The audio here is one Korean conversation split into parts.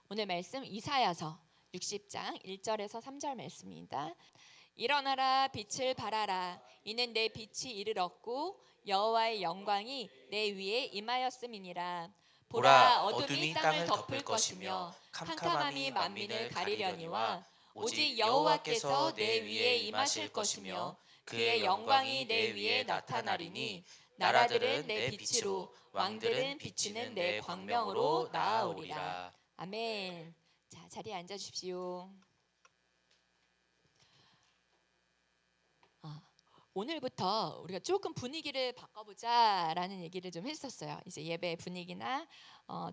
오늘 말씀 이사야서 60장 1절에서 3절 말씀입니다. 일어나라 빛을 발하라 이는 내 빛이 이르렀고 여호와의 영광이 내 위에 임하였음이니라. 보라 어둠이 땅을 덮을 것이며 캄캄함이 만민을 가리려니와 오직 여호와께서 내 위에 임하실 것이며 그의 영광이 내 위에 나타나리니 나라들은 내 빛으로 왕들은 비치는 내 광명으로 나아오리라. 아멘. 자, 자리에 앉아 주십시오. 오늘부터 우리가 조금 분위기를 바꿔보자라는 얘기를 좀 했었어요. 이제 예배 분위기나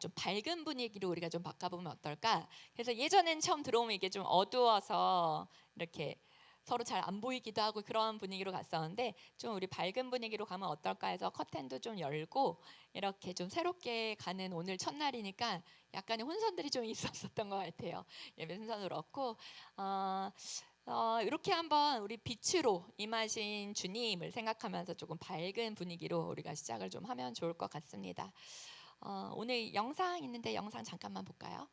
좀 밝은 분위기로 우리가 좀 바꿔보면 어떨까? 그래서 예전엔 처음 들어오면 이게 좀 어두워서 이렇게 서로 잘 안 보이기도 하고 그런 분위기로 갔었는데 좀 우리 밝은 분위기로 가면 어떨까 해서 커튼도 좀 열고 이렇게 좀 새롭게 가는 오늘 첫날이니까 약간의 혼선들이 좀 있었던 것 같아요. 예배 순서도 그렇고 이렇게 한번 우리 빛으로 임하신 주님을 생각하면서 조금 밝은 분위기로 우리가 시작을 좀 하면 좋을 것 같습니다. 오늘 영상 있는데 영상 잠깐만 볼까요?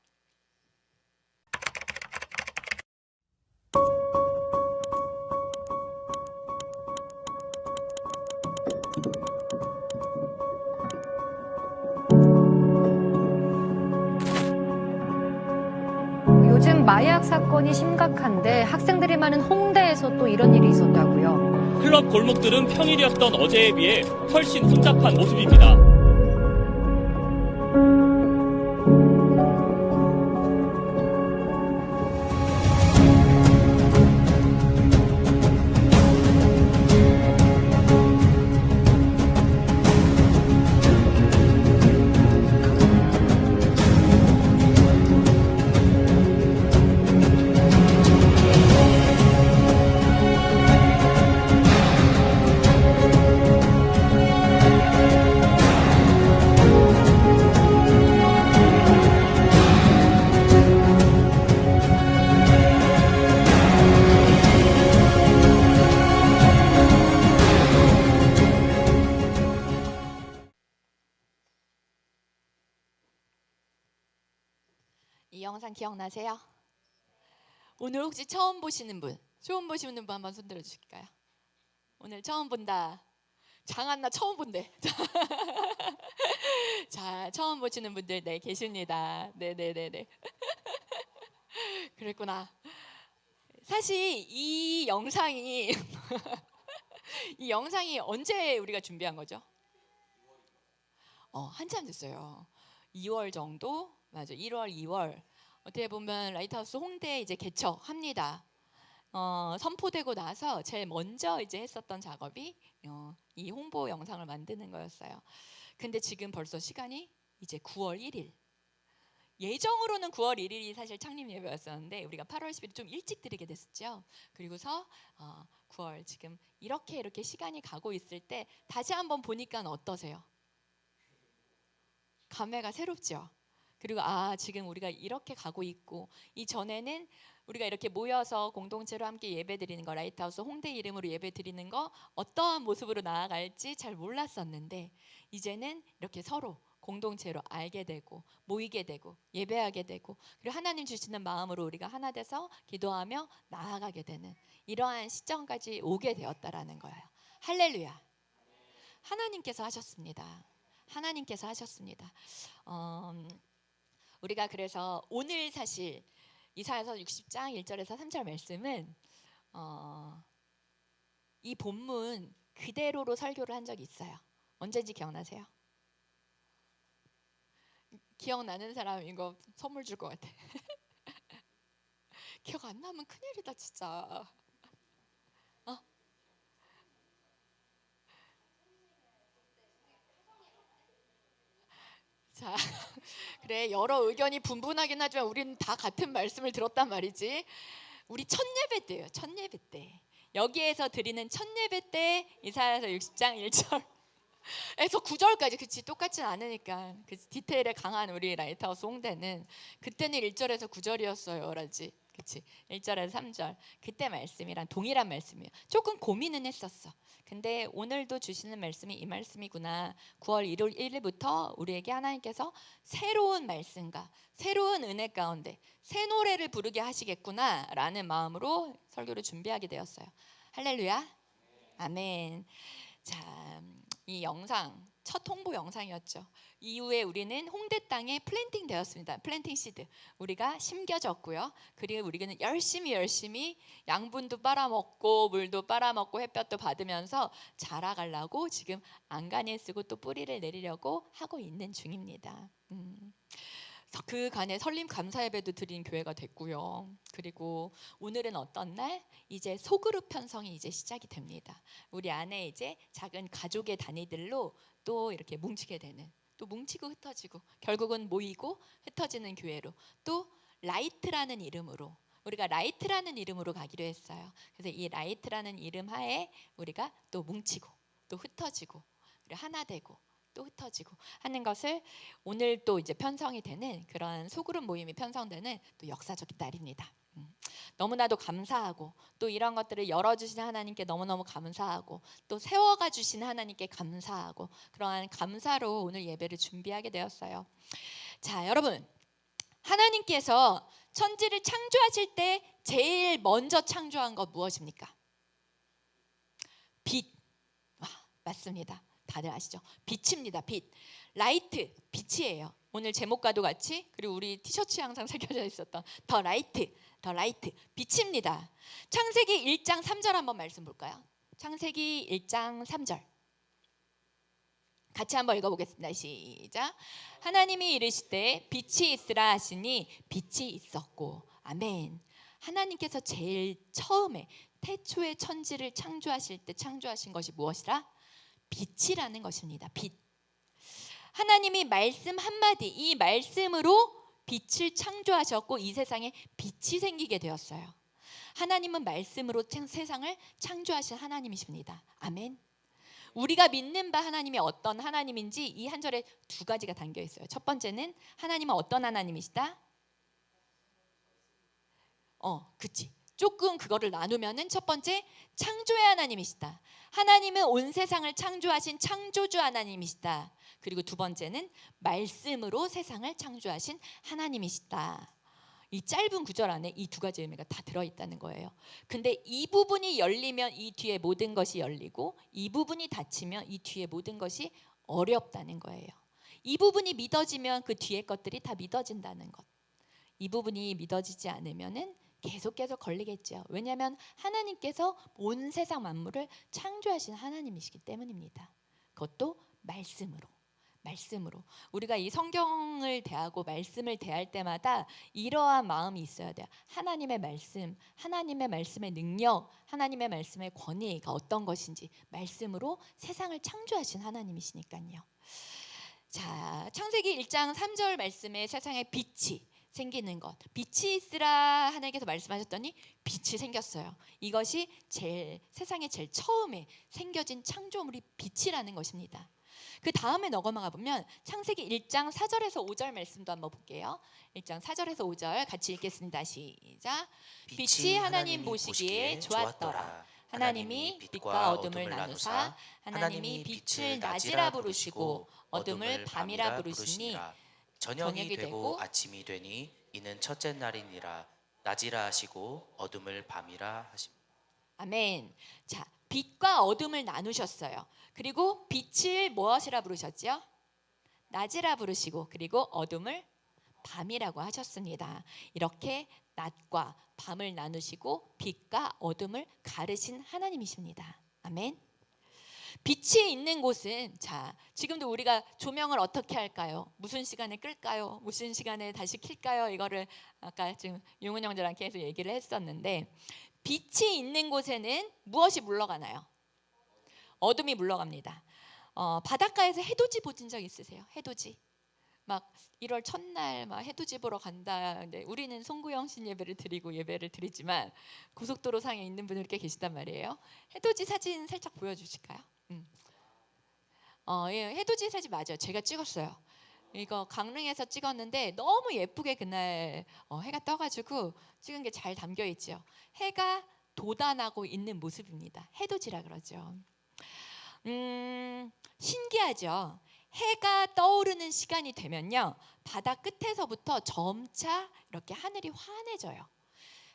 요즘 마약 사건이 심각한데 학생들이 많은 홍대에서 또 이런 일이 있었다고요. 클럽 골목들은 평일이었던 어제에 비해 훨씬 혼잡한 모습입니다. 이 영상 기억나세요? 오늘 혹시 처음 보시는 분 한번 손 들어 주실까요? 오늘 처음 본다. 장한나 처음 본대. 자, 처음 보시는 분들 네 계십니다. 네네네네. 그랬구나. 사실 이 영상이 이 영상이 언제 우리가 준비한 거죠? 한참 됐어요. 2월 정도? 맞아. 1월, 2월. 어떻게 보면 라이트하우스 홍대 이제 개척합니다. 선포되고 나서 제일 먼저 이제 했었던 작업이 이 홍보 영상을 만드는 거였어요. 근데 지금 벌써 시간이 이제 9월 1일. 예정으로는 9월 1일이 사실 창립 예배였었는데 우리가 8월 10일 좀 일찍 드리게 됐었죠. 그리고서 9월 지금 이렇게 시간이 가고 있을 때 다시 한번 보니까 어떠세요? 감회가 새롭죠. 그리고 지금 우리가 이렇게 가고 있고 이전에는 우리가 이렇게 모여서 공동체로 함께 예배드리는 거 라이트하우스 홍대 이름으로 예배드리는 거 어떠한 모습으로 나아갈지 잘 몰랐었는데 이제는 이렇게 서로 공동체로 알게 되고 모이게 되고 예배하게 되고 그리고 하나님 주시는 마음으로 우리가 하나 돼서 기도하며 나아가게 되는 이러한 시점까지 오게 되었다라는 거예요. 할렐루야. 하나님께서 하셨습니다. 하나님께서 하셨습니다. 우리가 그래서 오늘 사실 이사야서 60장 1절에서 3절 말씀은 이 본문 그대로로 설교를 한 적이 있어요. 언제인지 기억나세요? 기억나는 사람 이거 선물 줄 것 같아. 기억 안 나면 큰일이다 진짜. 자, 그래 여러 의견이 분분하긴 하지만 우리는 다 같은 말씀을 들었단 말이지. 우리 첫 예배 때예요. 첫 예배 때. 여기에서 드리는 첫 예배 때 이사야서 60장 1절에서 9절까지 그치 똑같진 않으니까 그 디테일에 강한 우리 라이트하우스 홍대는 그때는 1절에서 9절이었어요 라지. 그치? 1절에서 3절 그때 말씀이랑 동일한 말씀이에요. 조금 고민은 했었어. 근데 오늘도 주시는 말씀이 이 말씀이구나. 9월 1일부터 우리에게 하나님께서 새로운 말씀과 새로운 은혜 가운데 새 노래를 부르게 하시겠구나 라는 마음으로 설교를 준비하게 되었어요. 할렐루야. 아멘. 자, 이 영상 첫 홍보 영상이었죠. 이후에 우리는 홍대 땅에 플랜팅 되었습니다. 플랜팅 시드 우리가 심겨졌고요. 그리고 우리는 열심히 양분도 빨아먹고 물도 빨아먹고 햇볕도 받으면서 자라가려고 지금 안간힘 쓰고 또 뿌리를 내리려고 하고 있는 중입니다. 그 간에 설림 감사 예배도 드린 교회가 됐고요. 그리고 오늘은 어떤 날? 이제 소그룹 편성이 이제 시작이 됩니다. 우리 안에 이제 작은 가족의 단위들로 또 이렇게 뭉치게 되는, 또 뭉치고 흩어지고 결국은 모이고 흩어지는 교회로, 또 라이트라는 이름으로 우리가 라이트라는 이름으로 가기로 했어요. 그래서 이 라이트라는 이름 하에 우리가 또 뭉치고 또 흩어지고 그리고 하나 되고 또 흩어지고 하는 것을 오늘 또 이제 편성이 되는 그런 소그룹 모임이 편성되는 또 역사적 날입니다. 너무나도 감사하고 또 이런 것들을 열어주신 하나님께 너무너무 감사하고 또 세워가 주신 하나님께 감사하고 그러한 감사로 오늘 예배를 준비하게 되었어요. 자, 여러분, 하나님께서 천지를 창조하실 때 제일 먼저 창조한 것 무엇입니까? 빛. 맞습니다. 다들 아시죠? 빛입니다. 빛. 라이트, 빛이에요. 오늘 제목과도 같이, 그리고 우리 티셔츠에 항상 새겨져 있었던 더 라이트, 빛입니다. 창세기 1장 3절 한번 말씀 볼까요? 창세기 1장 3절 같이 한번 읽어보겠습니다. 시작. 하나님이 이르시되 빛이 있으라 하시니 빛이 있었고. 아멘. 하나님께서 제일 처음에 태초에 천지를 창조하실 때 창조하신 것이 무엇이라? 빛이라는 것입니다. 빛. 하나님이 말씀 한마디, 이 말씀으로 빛을 창조하셨고 이 세상에 빛이 생기게 되었어요. 하나님은 말씀으로 세상을 창조하신 하나님이십니다. 아멘. 우리가 믿는 바 하나님이 어떤 하나님인지 이 한 절에 두 가지가 담겨 있어요. 첫 번째는 하나님은 어떤 하나님이시다? 그치. 조금 그거를 나누면은 첫 번째 창조의 하나님이시다. 하나님은 온 세상을 창조하신 창조주 하나님이시다. 그리고 두 번째는 말씀으로 세상을 창조하신 하나님이시다. 이 짧은 구절 안에 이 두 가지 의미가 다 들어있다는 거예요. 근데 이 부분이 열리면 이 뒤에 모든 것이 열리고 이 부분이 닫히면 이 뒤에 모든 것이 어렵다는 거예요. 이 부분이 믿어지면 그 뒤에 것들이 다 믿어진다는 것. 이 부분이 믿어지지 않으면은 계속 걸리겠죠. 왜냐하면 하나님께서 온 세상 만물을 창조하신 하나님이시기 때문입니다. 그것도 말씀으로. 우리가 이 성경을 대하고 말씀을 대할 때마다 이러한 마음이 있어야 돼요. 하나님의 말씀, 하나님의 말씀의 능력, 하나님의 말씀의 권위가 어떤 것인지 말씀으로 세상을 창조하신 하나님이시니까요. 자, 창세기 1장 3절 말씀에 세상에 빛이 생기는 것, 빛이 있으라 하나님께서 말씀하셨더니 빛이 생겼어요. 이것이 세상에 제일 처음에 생겨진 창조물이 빛이라는 것입니다. 그 다음에 넘어가 보면 창세기 1장 4절에서 5절 말씀도 한번 볼게요. 1장 4절에서 5절 같이 읽겠습니다. 시작. 빛이 하나님 보시기에 좋았더라. 하나님이 빛과 어둠을 나누사 하나님이 빛을 낮이라 부르시고 어둠을 밤이라 부르시니 저녁이 되고 아침이 되니 이는 첫째 날이니라. 낮이라 하시고 어둠을 밤이라 하십니다. 아멘. 자, 빛과 어둠을 나누셨어요. 그리고 빛을 무엇이라 부르셨죠? 낮이라 부르시고 그리고 어둠을 밤이라고 하셨습니다. 이렇게 낮과 밤을 나누시고 빛과 어둠을 가르신 하나님이십니다. 아멘. 빛이 있는 곳은, 자, 지금도 우리가 조명을 어떻게 할까요? 무슨 시간에 끌까요? 무슨 시간에 다시 킬까요? 이거를 아까 지금 용은 형제랑 계속 얘기를 했었는데, 빛이 있는 곳에는 무엇이 물러가나요? 어둠이 물러갑니다. 바닷가에서 해돋이 보신 적 있으세요? 해돋이. 막 1월 첫날 막 해돋이 보러 간다. 근데 우리는 송구영 신 예배를 드리지만 고속도로 상에 있는 분들 꽤 계시단 말이에요. 해돋이 사진 살짝 보여주실까요? 예, 해돋이 사진 맞아요. 제가 찍었어요. 이거 강릉에서 찍었는데 너무 예쁘게 그날 해가 떠가지고 찍은 게 잘 담겨 있죠. 해가 돋아나고 있는 모습입니다. 해돋이라 그러죠. 신기하죠. 해가 떠오르는 시간이 되면요, 바다 끝에서부터 점차 이렇게 하늘이 환해져요.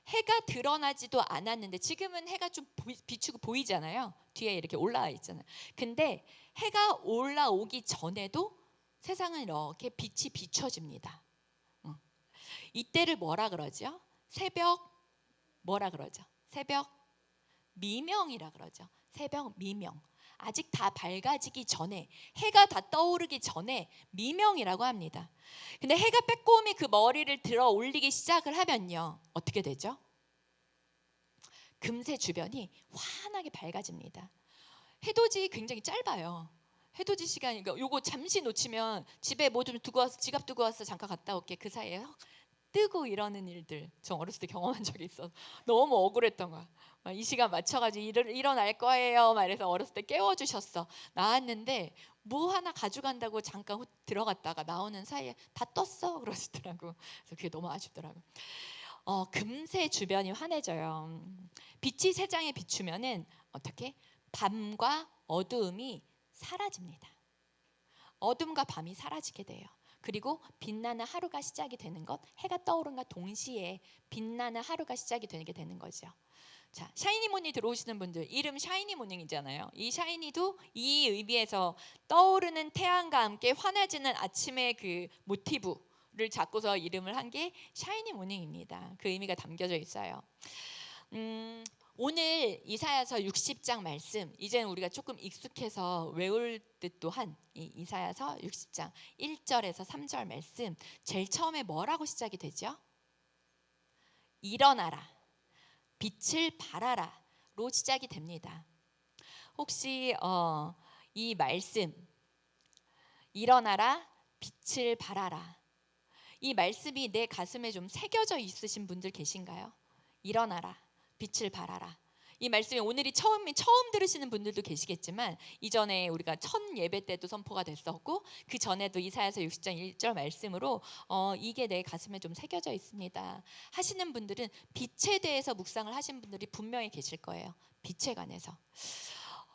해가 드러나지도 않았는데 지금은 해가 좀 비추고 보이잖아요. 뒤에 이렇게 올라와 있잖아요. 근데 해가 올라오기 전에도 세상은 이렇게 빛이 비춰집니다. 이때를 뭐라 그러죠? 새벽 뭐라 그러죠? 새벽 미명이라 그러죠. 새벽 미명. 아직 다 밝아지기 전에, 해가 다 떠오르기 전에 미명이라고 합니다. 근데 해가 빼꼼히 그 머리를 들어 올리기 시작을 하면요, 어떻게 되죠? 금세 주변이 환하게 밝아집니다. 해돋이 굉장히 짧아요. 해돋이 시간이, 요거 잠시 놓치면 집에 뭐 좀 두고 와서, 지갑 두고 와서 잠깐 갔다 올게, 그 사이에 뜨고 이러는 일들 저 어렸을 때 경험한 적이 있어. 너무 억울했던 거야. 이 시간 맞춰가지고 일어날 거예요. 막 이래서 어렸을 때 깨워주셨어. 나왔는데 뭐 하나 가져간다고 잠깐 들어갔다가 나오는 사이에 다 떴어 그러시더라고. 그래서 그게 너무 아쉽더라고. 금세 주변이 환해져요. 빛이 세 장에 비추면은 어떻게? 밤과 어두움이 사라집니다. 어둠과 밤이 사라지게 돼요. 그리고 빛나는 하루가 시작이 되는 것, 해가 떠오른과 동시에 빛나는 하루가 시작이 되는 거죠. 자, 샤이니 모닝 들어오시는 분들, 이름 샤이니 모닝이잖아요. 이 샤이니도 이 의미에서 떠오르는 태양과 함께 환해지는 아침의 그 모티브를 잡고서 이름을 한 게 샤이니 모닝입니다. 그 의미가 담겨져 있어요. 오늘 이사야서 60장 말씀, 이제는 우리가 조금 익숙해서 외울 듯도 한 이 이사야서 60장 1절에서 3절 말씀, 제일 처음에 뭐라고 시작이 되죠? 일어나라, 빛을 발하라로 시작이 됩니다. 혹시 이 말씀, 일어나라, 빛을 발하라, 이 말씀이 내 가슴에 좀 새겨져 있으신 분들 계신가요? 일어나라, 빛을 발하라. 이 말씀이 오늘이 처음 들으시는 분들도 계시겠지만, 이전에 우리가 첫 예배 때도 선포가 됐었고, 그 전에도 이사야서 60장 1절 말씀으로 이게 내 가슴에 좀 새겨져 있습니다 하시는 분들은, 빛에 대해서 묵상을 하신 분들이 분명히 계실 거예요. 빛에 관해서.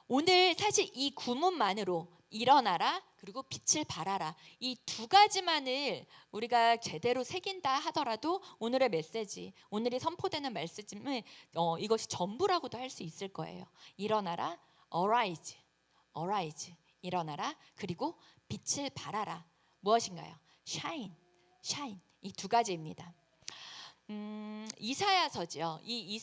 오늘 사실 이 구문만으로 일어나라 그리고 빛을 발하라, 이 두 가지만을 우리가 제대로 새긴다 하더라도 오늘의 메시지, 오늘이 선포되는 말씀은 이것이 전부라고도 할 수 있을 거예요. 일어나라, arise, arise, 일어나라, 그리고 빛을 발하라. 무엇인가요? shine, shine. 이 두 가지입니다. 이사야서죠. 이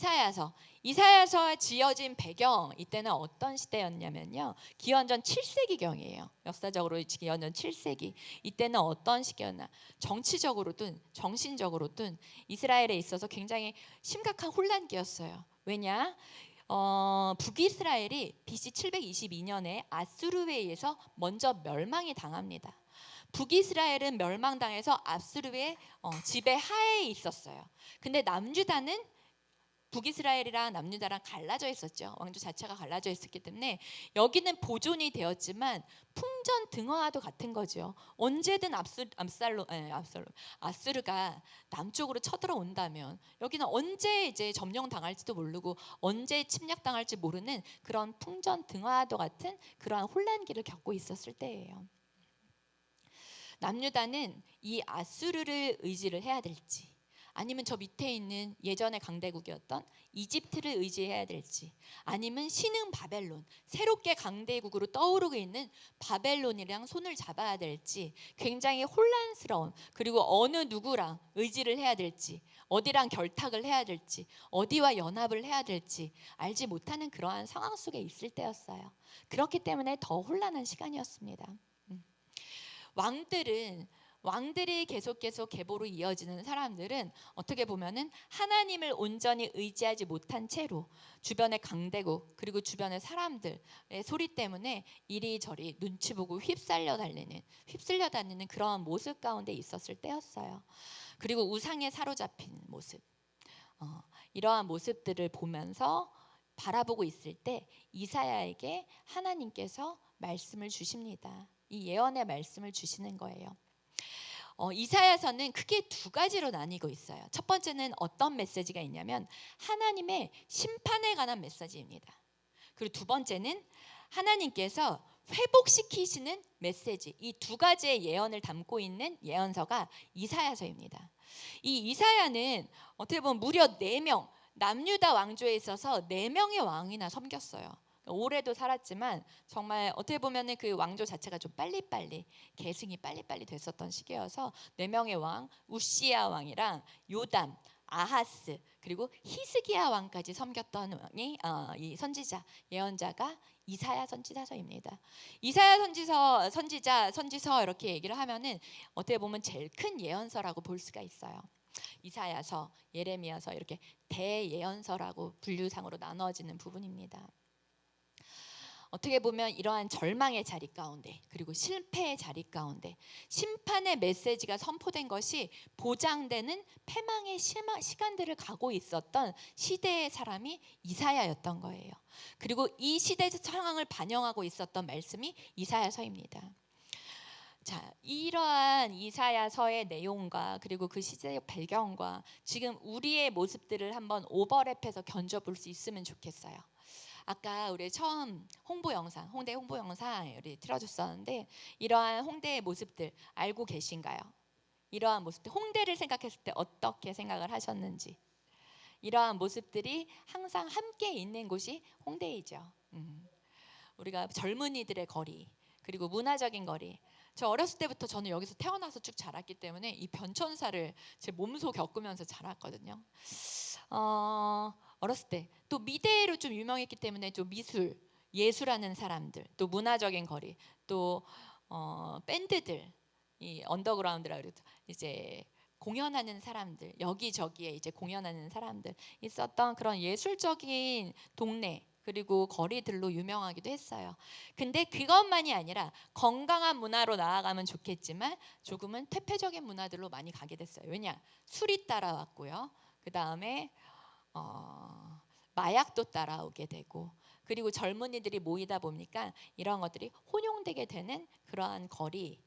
이사야서가 지어진 배경, 이때는 어떤 시대였냐면요, 기원전 7세기경이에요. 역사적으로 기원전 7세기. 이때는 어떤 시기였나? 정치적으로든 정신적으로든 이스라엘에 있어서 굉장히 심각한 혼란기였어요. 왜냐? 북이스라엘이 BC 722년에 아수르에 의해서 먼저 멸망이 당합니다. 북이스라엘은 멸망당해서 아수르의 지배 하에 있었어요. 근데 남유다는 북이스라엘이랑 남유다랑 갈라져 있었죠. 왕조 자체가 갈라져 있었기 때문에 여기는 보존이 되었지만 풍전등화와도 같은 거죠. 언제든 아수르가 남쪽으로 쳐들어온다면 여기는 언제 이제 점령당할지도 모르고 언제 침략당할지 모르는 그런 풍전등화와도 같은 그러한 혼란기를 겪고 있었을 때예요. 남유다는 이 아수르를 의지를 해야 될지, 아니면 저 밑에 있는 예전의 강대국이었던 이집트를 의지해야 될지, 아니면 신흥 바벨론, 새롭게 강대국으로 떠오르고 있는 바벨론이랑 손을 잡아야 될지 굉장히 혼란스러운, 그리고 어느 누구랑 의지를 해야 될지, 어디랑 결탁을 해야 될지, 어디와 연합을 해야 될지 알지 못하는 그러한 상황 속에 있을 때였어요. 그렇기 때문에 더 혼란한 시간이었습니다. 왕들이 계속 계보로 이어지는 사람들은 어떻게 보면은 하나님을 온전히 의지하지 못한 채로 주변의 강대국 그리고 주변의 사람들의 소리 때문에 이리저리 눈치 보고 휩쓸려 다니는 그런 모습 가운데 있었을 때였어요. 그리고 우상에 사로잡힌 모습, 이러한 모습들을 보면서 바라보고 있을 때 이사야에게 하나님께서 말씀을 주십니다. 이 예언의 말씀을 주시는 거예요. 이사야서는 크게 두 가지로 나뉘고 있어요. 첫 번째는 어떤 메시지가 있냐면 하나님의 심판에 관한 메시지입니다. 그리고 두 번째는 하나님께서 회복시키시는 메시지. 이 두 가지의 예언을 담고 있는 예언서가 이사야서입니다. 이 이사야는 어떻게 보면 무려 4명, 남유다 왕조에 있어서 4명의 왕이나 섬겼어요. 오래도 살았지만 정말 어떻게 보면은 그 왕조 자체가 좀 빨리빨리 계승이 빨리빨리 됐었던 시기여서 4명의 왕, 우시야 왕이랑 요담, 아하스 그리고 히스기야 왕까지 섬겼던 왕이 이 선지자 예언자가 이사야 선지자서입니다. 이사야 선지서 이렇게 얘기를 하면은 어떻게 보면 제일 큰 예언서라고 볼 수가 있어요. 이사야서, 예레미야서 이렇게 대예언서라고 분류상으로 나눠지는 부분입니다. 어떻게 보면 이러한 절망의 자리 가운데 그리고 실패의 자리 가운데 심판의 메시지가 선포된 것이 보장되는 패망의 시간들을 가고 있었던 시대의 사람이 이사야였던 거예요. 그리고 이 시대의 상황을 반영하고 있었던 말씀이 이사야서입니다. 자, 이러한 이사야서의 내용과 그리고 그 시대의 배경과 지금 우리의 모습들을 한번 오버랩해서 견져볼 수 있으면 좋겠어요. 아까 우리 처음 홍보 영상, 홍대 홍보 영상 우리 틀어줬었는데 이러한 홍대의 모습들 알고 계신가요? 이러한 모습들, 홍대를 생각했을 때 어떻게 생각을 하셨는지, 이러한 모습들이 항상 함께 있는 곳이 홍대이죠. 우리가 젊은이들의 거리, 그리고 문화적인 거리. 저 어렸을 때부터 저는 여기서 태어나서 쭉 자랐기 때문에 이 변천사를 제 몸소 겪으면서 자랐거든요. 어렸을 때 또 미대로 좀 유명했기 때문에 좀 미술, 예술하는 사람들, 또 문화적인 거리, 또 밴드들, 이 언더그라운드라 그래도 이제 공연하는 사람들, 여기저기에 이제 공연하는 사람들 있었던 그런 예술적인 동네 그리고 거리들로 유명하기도 했어요. 근데 그것만이 아니라 건강한 문화로 나아가면 좋겠지만 조금은 퇴폐적인 문화들로 많이 가게 됐어요. 왜냐? 술이 따라왔고요. 그 다음에 마약도 따라오게 되고 그리고 젊은이들이 모이다 보니까 이런 것들이 혼용되게 되는 그러한 거리,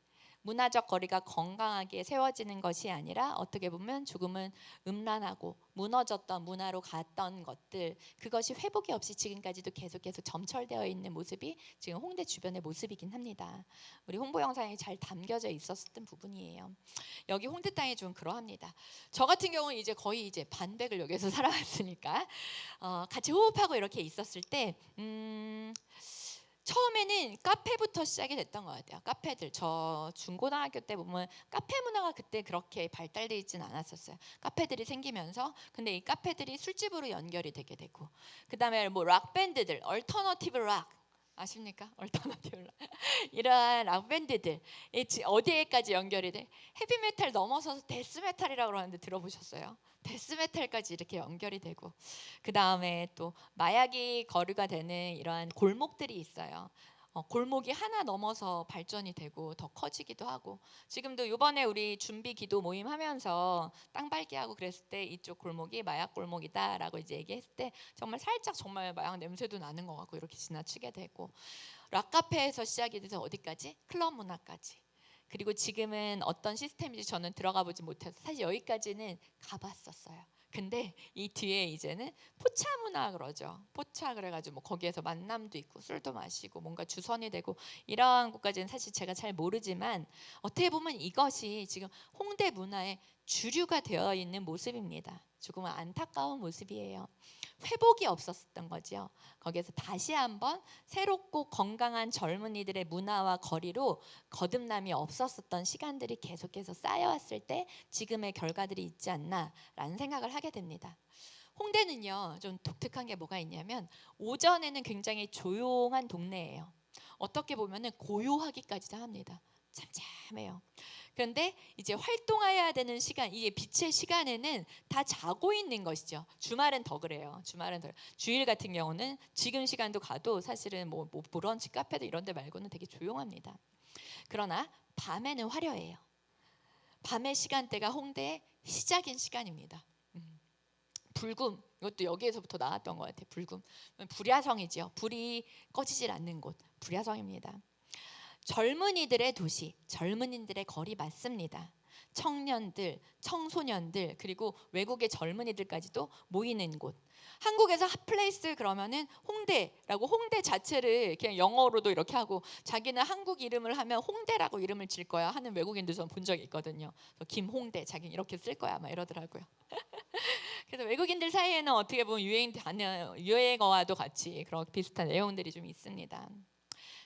문화적 거리가 건강하게 세워지는 것이 아니라 어떻게 보면 조금은 음란하고 무너졌던 문화로 갔던 것들, 그것이 회복이 없이 지금까지도 계속 점철되어 있는 모습이 지금 홍대 주변의 모습이긴 합니다. 우리 홍보 영상에 잘 담겨져 있었던 부분이에요. 여기 홍대 땅이 좀 그러합니다. 저 같은 경우는 이제 거의 이제 반백을 여기서 살아왔으니까 같이 호흡하고 이렇게 있었을 때 처음에는 카페부터 시작이 됐던 것 같아요. 카페들, 저 중고등학교 때 보면 카페 문화가 그때 그렇게 발달되어 있지는 않았었어요. 카페들이 생기면서 근데 이 카페들이 술집으로 연결이 되게 되고 그 다음에 뭐 락밴드들, 얼터너티브 락 아십니까? 얼터너티브 락 이러한 락밴드들 어디에까지 연결이 돼? 헤비메탈 넘어서서 데스메탈이라고 하는데 들어보셨어요? 데스메탈까지 이렇게 연결이 되고 그 다음에 또 마약이 거류가 되는 이러한 골목들이 있어요. 골목이 하나 넘어서 발전이 되고 더 커지기도 하고 지금도 이번에 우리 준비 기도 모임 하면서 땅 밟기하고 그랬을 때 이쪽 골목이 마약 골목이다라고 이제 얘기했을 때 정말 살짝 정말 마약 냄새도 나는 것 같고 이렇게 지나치게 되고 락카페에서 시작이 돼서 어디까지? 클럽 문화까지. 그리고 지금은 어떤 시스템인지 저는 들어가 보지 못해서 사실 여기까지는 가봤었어요. 근데 이 뒤에 이제는 포차 문화 그러죠. 포차 그래가지고 뭐 거기에서 만남도 있고 술도 마시고 뭔가 주선이 되고 이러한 것까지는 사실 제가 잘 모르지만 어떻게 보면 이것이 지금 홍대 문화의 주류가 되어 있는 모습입니다. 조금은 안타까운 모습이에요. 회복이 없었던 거죠. 거기에서 다시 한번 새롭고 건강한 젊은이들의 문화와 거리로 거듭남이 없었던 시간들이 계속해서 쌓여왔을 때 지금의 결과들이 있지 않나라는 생각을 하게 됩니다. 홍대는요 좀 독특한 게 뭐가 있냐면 오전에는 굉장히 조용한 동네예요. 어떻게 보면은 고요하기까지도 합니다. 잠잠해요. 그런데 이제 활동해야 되는 시간, 이게 빛의 시간에는 다 자고 있는 것이죠. 주말은 더 그래요. 주일 같은 경우는 지금 시간도 가도 사실은 뭐 브런치 카페도 이런 데 말고는 되게 조용합니다. 그러나 밤에는 화려해요. 밤의 시간대가 홍대의 시작인 시간입니다. 불금, 이것도 여기에서부터 나왔던 것 같아요. 불금, 불야성이죠. 불이 꺼지질 않는 곳, 불야성입니다. 젊은이들의 도시, 젊은이들의 거리 맞습니다. 청년들, 청소년들, 그리고 외국의 젊은이들까지도 모이는 곳. 한국에서 핫플레이스 그러면은 홍대라고, 홍대 자체를 그냥 영어로도 이렇게 하고 자기는 한국 이름을 하면 홍대라고 이름을 질 거야 하는 외국인들 전 본 적이 있거든요. 김홍대, 자기는 이렇게 쓸 거야 막 이러더라고요. 그래서 외국인들 사이에는 어떻게 보면 유행어와도 같이 그런 비슷한 내용들이 좀 있습니다.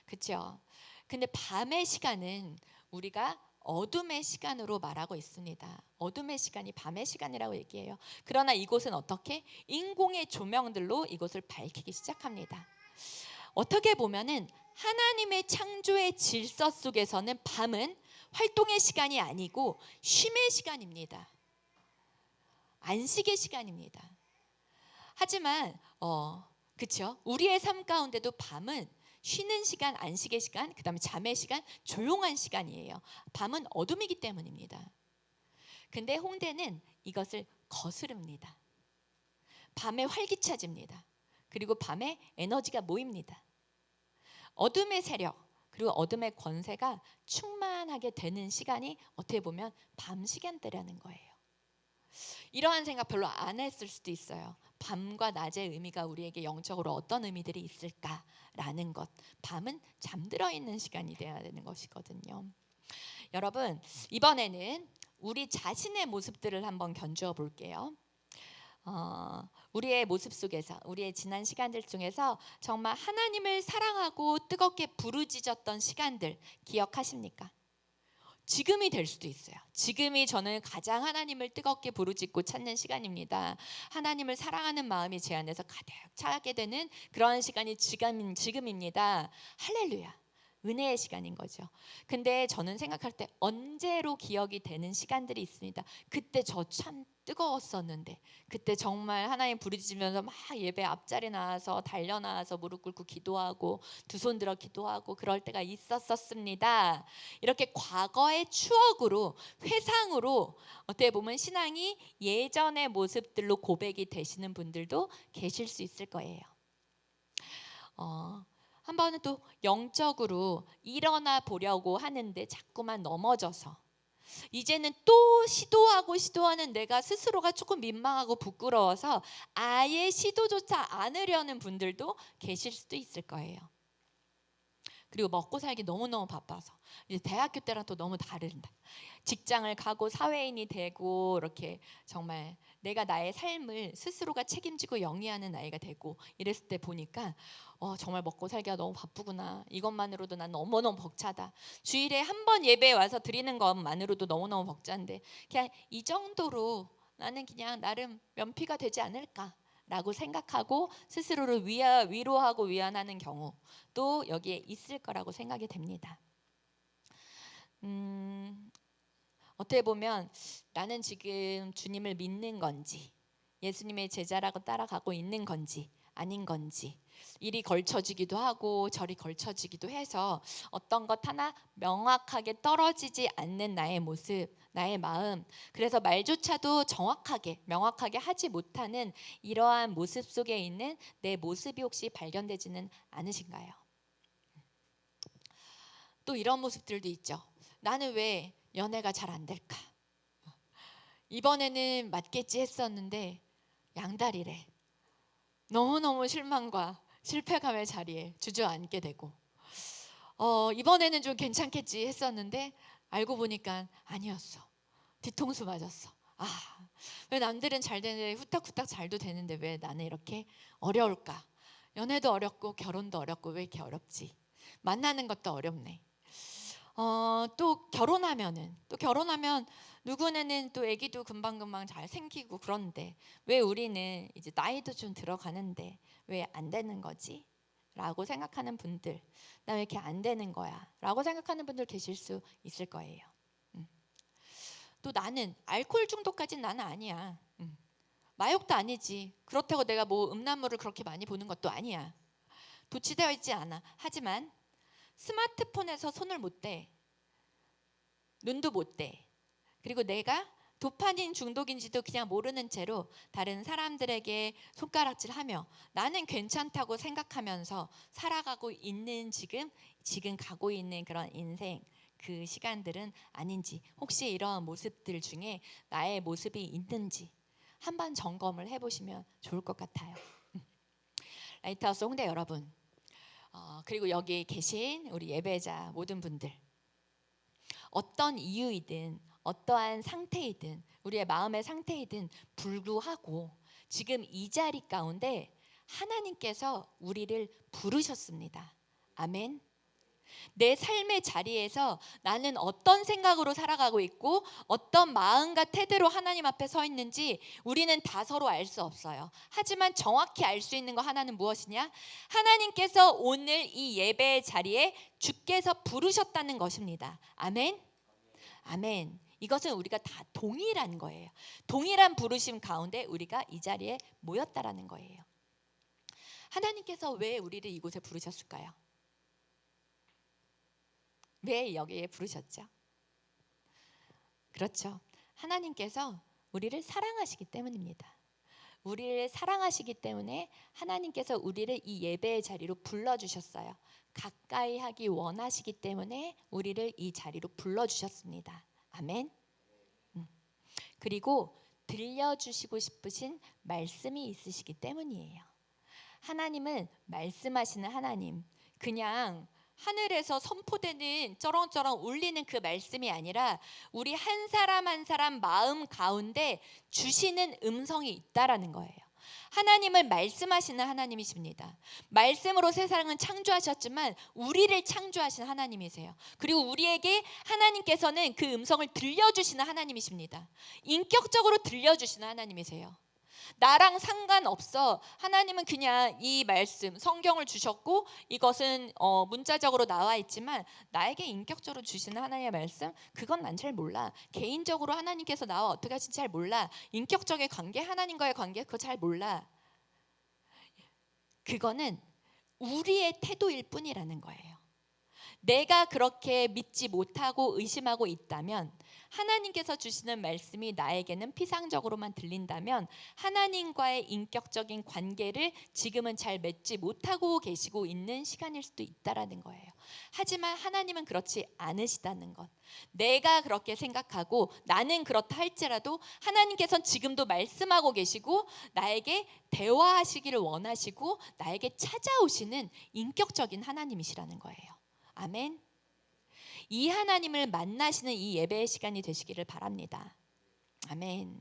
그렇죠? 근데 밤의 시간은 우리가 어둠의 시간으로 말하고 있습니다. 어둠의 시간이 밤의 시간이라고 얘기해요. 그러나 이곳은 어떻게? 인공의 조명들로 이곳을 밝히기 시작합니다. 어떻게 보면은 하나님의 창조의 질서 속에서는 밤은 활동의 시간이 아니고 쉼의 시간입니다. 안식의 시간입니다. 하지만 그렇죠? 우리의 삶 가운데도 밤은 쉬는 시간, 안식의 시간, 그 다음에 잠의 시간, 조용한 시간이에요. 밤은 어둠이기 때문입니다. 근데 홍대는 이것을 거스릅니다. 밤에 활기차집니다. 그리고 밤에 에너지가 모입니다. 어둠의 세력, 그리고 어둠의 권세가 충만하게 되는 시간이 어떻게 보면 밤 시간대라는 거예요. 이러한 생각 별로 안 했을 수도 있어요. 밤과 낮의 의미가 우리에게 영적으로 어떤 의미들이 있을까라는 것. 밤은 잠들어 있는 시간이 되어야 되는 것이거든요. 여러분, 이번에는 우리 자신의 모습들을 한번 견주어 볼게요. 우리의 모습 속에서, 우리의 지난 시간들 중에서 정말 하나님을 사랑하고 뜨겁게 부르짖었던 시간들 기억하십니까? 지금이 될 수도 있어요. 지금이 저는 가장 하나님을 뜨겁게 부르짖고 찾는 시간입니다. 하나님을 사랑하는 마음이 제 안에서 가득 차게 되는 그런 시간이 지금입니다. 할렐루야. 은혜의 시간인 거죠. 근데 저는 생각할 때 언제로 기억이 되는 시간들이 있습니다. 그때 저 참 뜨거웠었는데, 그때 정말 하나님 부르짖으면서 막 예배 앞자리 나와서 달려 나와서 무릎 꿇고 기도하고 두 손 들어 기도하고 그럴 때가 있었습니다. 이렇게 과거의 추억으로, 회상으로 어떻게 보면 신앙이 예전의 모습들로 고백이 되시는 분들도 계실 수 있을 거예요. 한 번은 또 영적으로 일어나 보려고 하는데 자꾸만 넘어져서 이제는 또 시도하는 내가 스스로가 조금 민망하고 부끄러워서 아예 시도조차 않으려는 분들도 계실 수도 있을 거예요. 그리고 먹고 살기 너무너무 바빠서 이제 대학교 때랑 또 너무 다른다. 직장을 가고 사회인이 되고 이렇게 정말 내가 나의 삶을 스스로가 책임지고 영위하는 나이가 되고 이랬을 때 보니까 정말 먹고 살기가 너무 바쁘구나. 이것만으로도 난 너무너무 벅차다. 주일에 한 번 예배에 와서 드리는 것만으로도 너무너무 벅찬데 그냥 이 정도로 나는 그냥 나름 면피가 되지 않을까 라고 생각하고 스스로를 위로하고 위안하는 경우도 여기에 있을 거라고 생각이 됩니다. 어떻게 보면 나는 지금 주님을 믿는 건지 예수님의 제자라고 따라가고 있는 건지 아닌 건지 이리 걸쳐지기도 하고 저리 걸쳐지기도 해서 어떤 것 하나 명확하게 떨어지지 않는 나의 모습, 나의 마음, 그래서 말조차도 정확하게 명확하게 하지 못하는 이러한 모습 속에 있는 내 모습이 혹시 발견되지는 않으신가요? 또 이런 모습들도 있죠. 나는 왜 연애가 잘 안 될까? 이번에는 맞겠지 했었는데 양다리래. 너무너무 실망과 실패감의 자리에 주저앉게 되고 이번에는 좀 괜찮겠지 했었는데 알고 보니까 아니었어. 뒤통수 맞았어. 왜 남들은 잘 되는데 후딱후딱 잘도 되는데 왜 나는 이렇게 어려울까? 연애도 어렵고 결혼도 어렵고 왜 이렇게 어렵지? 만나는 것도 어렵네. 또 결혼하면 누구는 또 아기도 금방금방 잘 생기고 그런데 왜 우리는 이제 나이도 좀 들어가는데 왜 안 되는 거지? 라고 생각하는 분들, 나 왜 이렇게 안 되는 거야? 라고 생각하는 분들 계실 수 있을 거예요. 또 나는 알코올 중독까지는 나는 아니야. 마욕도 아니지. 그렇다고 내가 뭐 음란물을 그렇게 많이 보는 것도 아니야. 도취되어 있지 않아. 하지만 스마트폰에서 손을 못 대. 눈도 못 대. 그리고 내가 도파민 중독인지도 그냥 모르는 채로 다른 사람들에게 손가락질하며 나는 괜찮다고 생각하면서 살아가고 있는 지금 가고 있는 그런 인생, 그 시간들은 아닌지, 혹시 이러한 모습들 중에 나의 모습이 있는지 한번 점검을 해보시면 좋을 것 같아요. 라이트하우스 홍대 여러분, 그리고 여기 계신 우리 예배자 모든 분들, 어떤 이유이든 어떠한 상태이든 우리의 마음의 상태이든 불구하고 지금 이 자리 가운데 하나님께서 우리를 부르셨습니다. 아멘. 내 삶의 자리에서 나는 어떤 생각으로 살아가고 있고 어떤 마음과 태도로 하나님 앞에 서 있는지 우리는 다 서로 알 수 없어요. 하지만 정확히 알 수 있는 거 하나는 무엇이냐? 하나님께서 오늘 이 예배의 자리에 주께서 부르셨다는 것입니다. 아멘. 아멘. 이것은 우리가 다 동일한 거예요. 동일한 부르심 가운데 우리가 이 자리에 모였다라는 거예요. 하나님께서 왜 우리를 이곳에 부르셨을까요? 왜 여기에 부르셨죠? 그렇죠. 하나님께서 우리를 사랑하시기 때문입니다. 우리를 사랑하시기 때문에 하나님께서 우리를 이 예배의 자리로 불러주셨어요. 가까이 하기 원하시기 때문에 우리를 이 자리로 불러주셨습니다. 아멘. 그리고 들려주시고 싶으신 말씀이 있으시기 때문이에요. 하나님은 말씀하시는 하나님, 그냥 하늘에서 선포되는 쩌렁쩌렁 울리는 그 말씀이 아니라 우리 한 사람 한 사람 마음 가운데 주시는 음성이 있다라는 거예요. 하나님은 말씀하시는 하나님이십니다. 말씀으로 세상은 창조하셨지만 우리를 창조하신 하나님이세요. 그리고 우리에게 하나님께서는 그 음성을 들려주시는 하나님이십니다. 인격적으로 들려주시는 하나님이세요. 나랑 상관없어. 하나님은 그냥 이 말씀 성경을 주셨고 이것은 문자적으로 나와 있지만 나에게 인격적으로 주시는 하나님의 말씀, 그건 난 잘 몰라. 개인적으로 하나님께서 나와 어떻게 하신지 잘 몰라. 인격적인 관계, 하나님과의 관계, 그거 잘 몰라. 그거는 우리의 태도일 뿐이라는 거예요. 내가 그렇게 믿지 못하고 의심하고 있다면, 하나님께서 주시는 말씀이 나에게는 피상적으로만 들린다면 하나님과의 인격적인 관계를 지금은 잘 맺지 못하고 계시고 있는 시간일 수도 있다라는 거예요. 하지만 하나님은 그렇지 않으시다는 것. 내가 그렇게 생각하고 나는 그렇다 할지라도 하나님께서는 지금도 말씀하고 계시고 나에게 대화하시기를 원하시고 나에게 찾아오시는 인격적인 하나님이시라는 거예요. 아멘. 이 하나님을 만나시는 이 예배의 시간이 되시기를 바랍니다. 아멘.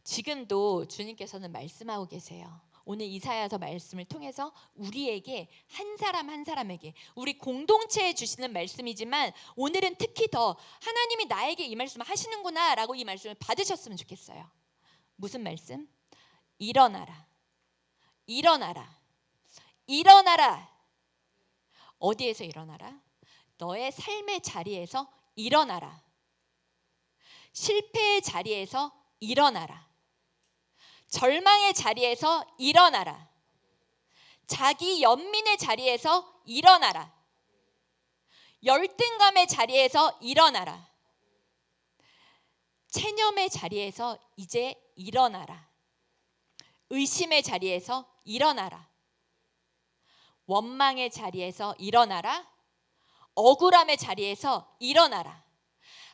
지금도 주님께서는 말씀하고 계세요. 오늘 이사야서 말씀을 통해서 우리에게 한 사람 한 사람에게 우리 공동체에 주시는 말씀이지만 오늘은 특히 더 하나님이 나에게 이 말씀을 하시는구나 라고 이 말씀을 받으셨으면 좋겠어요. 무슨 말씀? 일어나라. 일어나라. 일어나라. 어디에서 일어나라? 너의 삶의 자리에서 일어나라. 실패의 자리에서 일어나라. 절망의 자리에서 일어나라. 자기 연민의 자리에서 일어나라. 열등감의 자리에서 일어나라. 체념의 자리에서 이제 일어나라. 의심의 자리에서 일어나라. 원망의 자리에서 일어나라. 억울함의 자리에서 일어나라.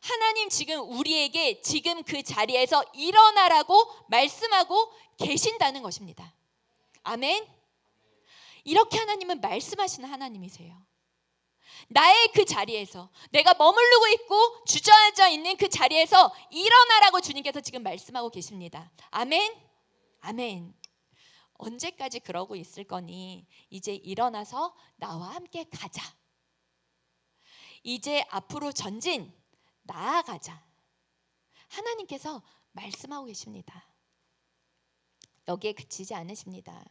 하나님 지금 우리에게 지금 그 자리에서 일어나라고 말씀하고 계신다는 것입니다. 아멘. 이렇게 하나님은 말씀하시는 하나님이세요. 나의 그 자리에서 내가 머무르고 있고 주저앉아 있는 그 자리에서 일어나라고 주님께서 지금 말씀하고 계십니다. 아멘. 아멘. 언제까지 그러고 있을 거니? 이제 일어나서 나와 함께 가자. 이제 앞으로 전진 나아가자. 하나님께서 말씀하고 계십니다. 여기에 그치지 않으십니다.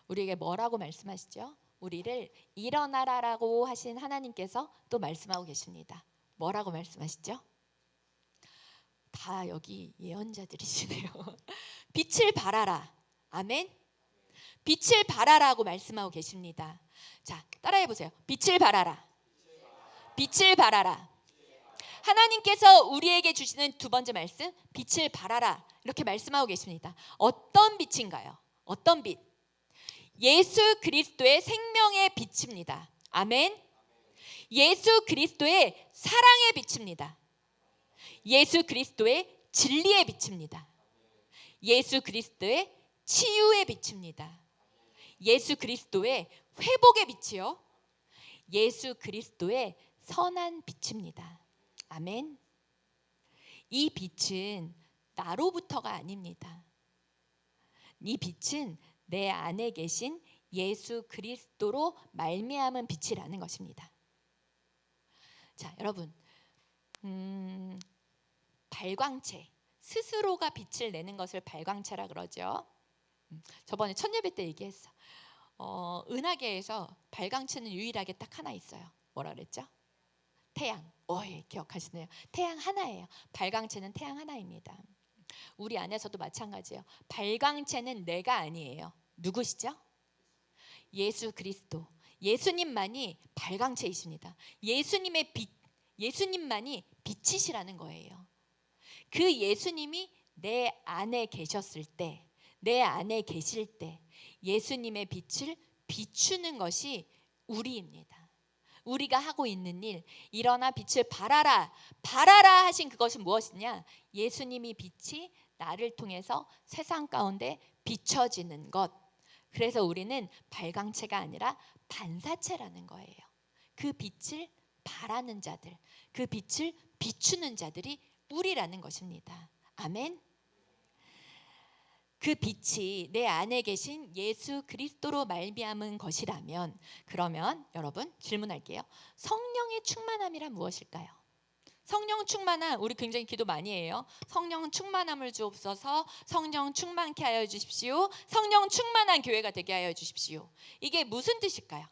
우리에게 뭐라고 말씀하시죠? 우리를 일어나라라고 하신 하나님께서 또 말씀하고 계십니다. 뭐라고 말씀하시죠? 다 여기 예언자들이시네요. 빛을 발하라. 아멘. 빛을 발하라고 말씀하고 계십니다. 자, 따라해 보세요. 빛을 발하라. 빛을 발하라. 하나님께서 우리에게 주시는 두 번째 말씀, 빛을 발하라. 이렇게 말씀하고 계십니다. 어떤 빛인가요? 어떤 빛? 예수 그리스도의 생명의 빛입니다. 아멘. 예수 그리스도의 사랑의 빛입니다. 예수 그리스도의 진리의 빛입니다. 예수 그리스도의 치유의 빛입니다. 예수 그리스도의 회복의 빛이요. 예수 그리스도의 선한 빛입니다. 아멘. 이 빛은 나로부터가 아닙니다. 이 빛은 내 안에 계신 예수 그리스도로 말미암은 빛이라는 것입니다. 자, 여러분, 발광체, 스스로가 빛을 내는 것을 발광체라 그러죠. 저번에 첫 예배 때 얘기했어. 은하계에서 발광체는 유일하게 딱 하나 있어요. 뭐라 그랬죠? 태양. 예, 기억하시네요. 태양 하나예요. 발광체는 태양 하나입니다. 우리 안에서도 마찬가지예요. 발광체는 내가 아니에요. 누구시죠? 예수 그리스도. 예수님만이 발광체이십니다. 예수님의 빛, 예수님만이 빛이시라는 거예요. 그 예수님이 내 안에 계셨을 때, 내 안에 계실 때 예수님의 빛을 비추는 것이 우리입니다. 우리가 하고 있는 일, 일어나 빛을 발하라, 발하라 하신 그것은 무엇이냐? 예수님이 빛이 나를 통해서 세상 가운데 비춰지는 것. 그래서 우리는 발광체가 아니라 반사체라는 거예요. 그 빛을 발하는 자들, 그 빛을 비추는 자들이 우리라는 것입니다. 아멘. 그 빛이 내 안에 계신 예수 그리스도로 말미암은 것이라면, 그러면 여러분 질문할게요. 성령의 충만함이란 무엇일까요? 성령 충만함, 우리 굉장히 기도 많이 해요. 성령 충만함을 주옵소서, 성령 충만케 하여 주십시오, 성령 충만한 교회가 되게 하여 주십시오. 이게 무슨 뜻일까요?